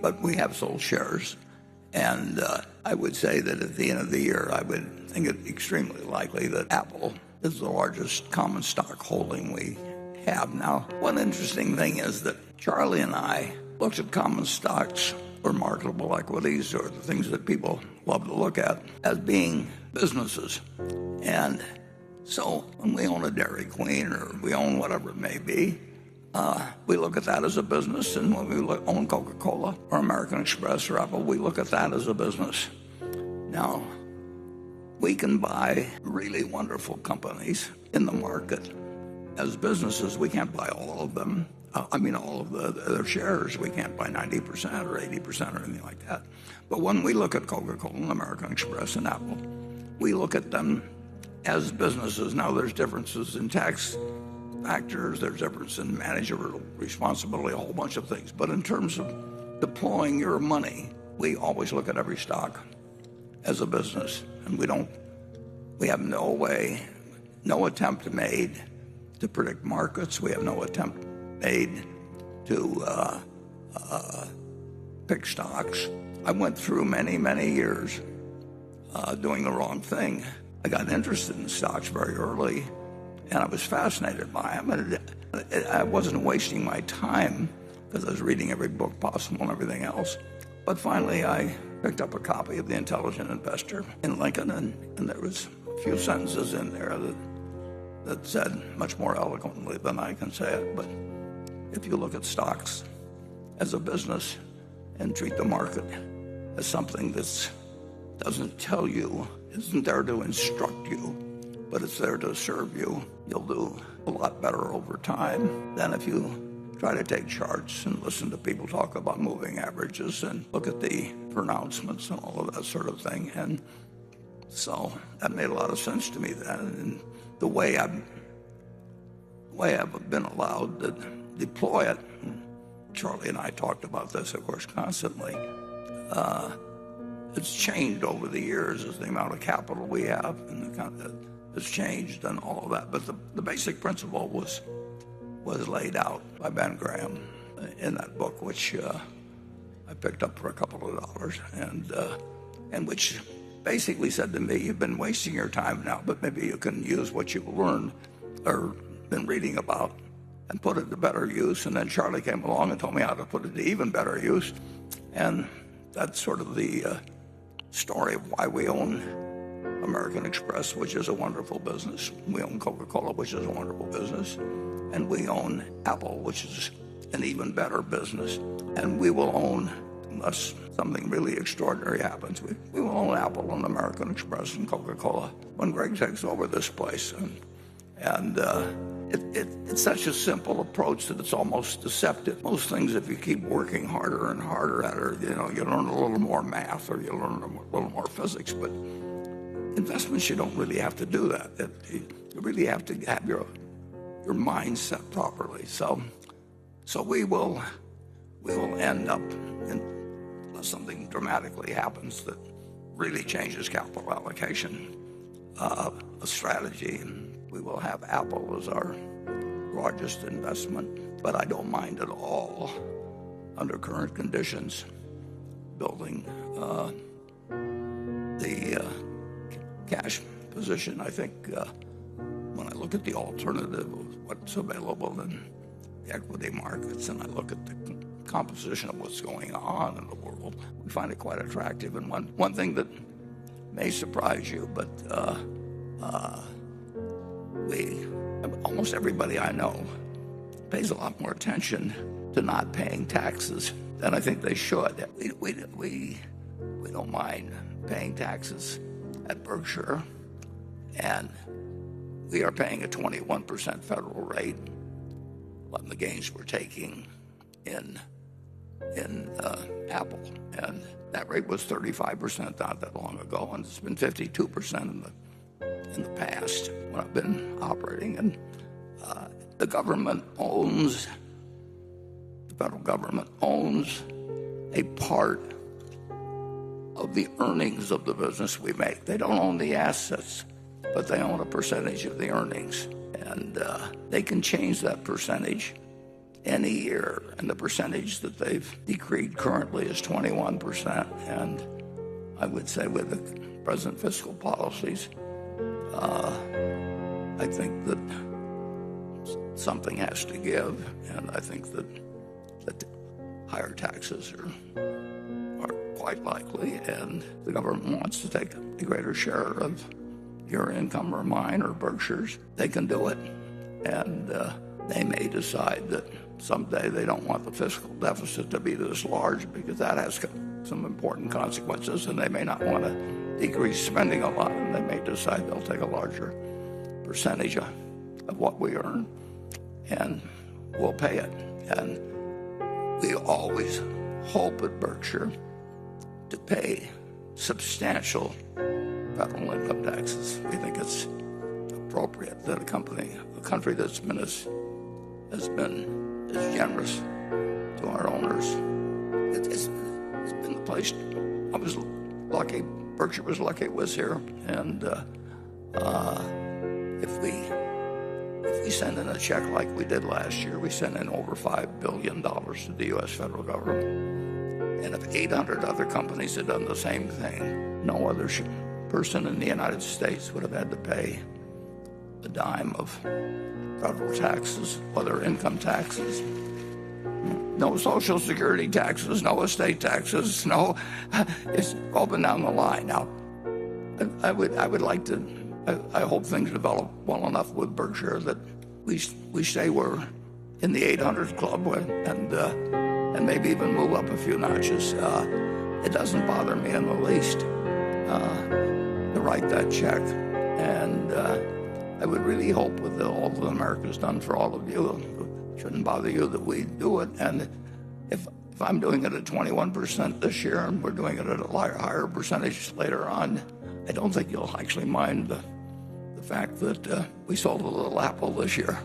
But we have sold shares. And I would say that at the end of the year, I would think it extremely likely that Apple is the largest common stock holding we have. Now, one interesting thing is that Charlie and I looked at common stocks or marketable equities or the things that people love to look at as being businesses. And so when we own a Dairy Queen or we own whatever it may be, we look at that as a business. And when we own Coca-Cola or American Express or Apple, we look at that as a business. Now, we can buy really wonderful companies in the market as businesses. We can't buy all of them. All of their shares. We can't buy 90% or 80% or anything like that. But when we look at Coca-Cola and American Express and Apple, we look at them as businesses. Now, there's differences in tax factors, there's difference in managerial responsibility, a whole bunch of things. But in terms of deploying your money, we always look at every stock as a business. And we have no attempt made to predict markets. We have no attempt made to pick stocks. I went through many, many years doing the wrong thing. I got interested in stocks very early, and I was fascinated by them. And I wasn't wasting my time because I was reading every book possible and everything else. But finally, I picked up a copy of The Intelligent Investor in Lincoln, and there was a few sentences in there that said much more eloquently than I can say it. But if you look at stocks as a business and treat the market as something that doesn't tell you, isn't there to instruct you, but it's there to serve you, you'll do a lot better over time than if you try to take charts and listen to people talk about moving averages and look at the pronouncements and all of that sort of thing. And so that made a lot of sense to me then. And the way I've been allowed to deploy it, Charlie and I talked about this, of course, constantly. It's changed over the years as the amount of capital we have and has changed and all of that. But the basic principle was laid out by Ben Graham in that book, which I picked up for a couple of dollars, and which basically said to me, you've been wasting your time now, but maybe you can use what you've learned or been reading about and put it to better use. And then Charlie came along and told me how to put it to even better use. And that's sort of the story of why we own American Express, which is a wonderful business. We own Coca-Cola, which is a wonderful business. And we own Apple, which is an even better business. And we will own, unless something really extraordinary happens, we will own Apple and American Express and Coca-Cola when Greg takes over this place. And it's such a simple approach that it's almost deceptive. Most things, if you keep working harder and harder at it, you learn a little more math or you learn a little more physics. But investments, you don't really have to do that. You really have to have your mind set properly. So we will end up, unless something dramatically happens that really changes capital allocation, a strategy. We will have Apple as our largest investment, but I don't mind at all, under current conditions, building the cash position. I think when I look at the alternative of what's available in the equity markets and I look at the composition of what's going on in the world, we find it quite attractive. And one thing that may surprise you, but almost everybody I know pays a lot more attention to not paying taxes than I think they should. We don't mind paying taxes at Berkshire, and we are paying a 21% federal rate on the gains we're taking in Apple, and that rate was 35% not that long ago, and it's been 52% in the past when I've been operating. And the federal government owns a part of the earnings of the business we make. They don't own the assets, but they own a percentage of the earnings. And they can change that percentage any year, and the percentage that they've decreed currently is 21%. And I would say with the present fiscal policies, I think that something has to give, and I think that higher taxes are quite likely, and the government wants to take a greater share of your income or mine or Berkshire's. They can do it, and they may decide that someday they don't want the fiscal deficit to be this large, because that has some important consequences, and they may not want to decrease spending a lot, and they may decide they'll take a larger percentage of what we earn, and we'll pay it. And we always hope at Berkshire to pay substantial federal income taxes. We think it's appropriate that a country that's been as generous to our owners. It's been the place. I was lucky. Berkshire was lucky it was here, and if we send in a check like we did last year, we sent in over $5 billion to the U.S. federal government. And if 800 other companies had done the same thing, no other person in the United States would have had to pay a dime of federal taxes, whether income taxes, no Social Security taxes, no estate taxes, no. It's open down the line. Now, I would like to. I hope things develop well enough with Berkshire that we say we're in the 800 club, and maybe even move up a few notches. It doesn't bother me in the least to write that check, and I would really hope with all that America's done for all of you, it shouldn't bother you that we do it. And if I'm doing it at 21% this year, and we're doing it at a higher percentage later on, I don't think you'll actually mind the fact that we sold a little apple this year.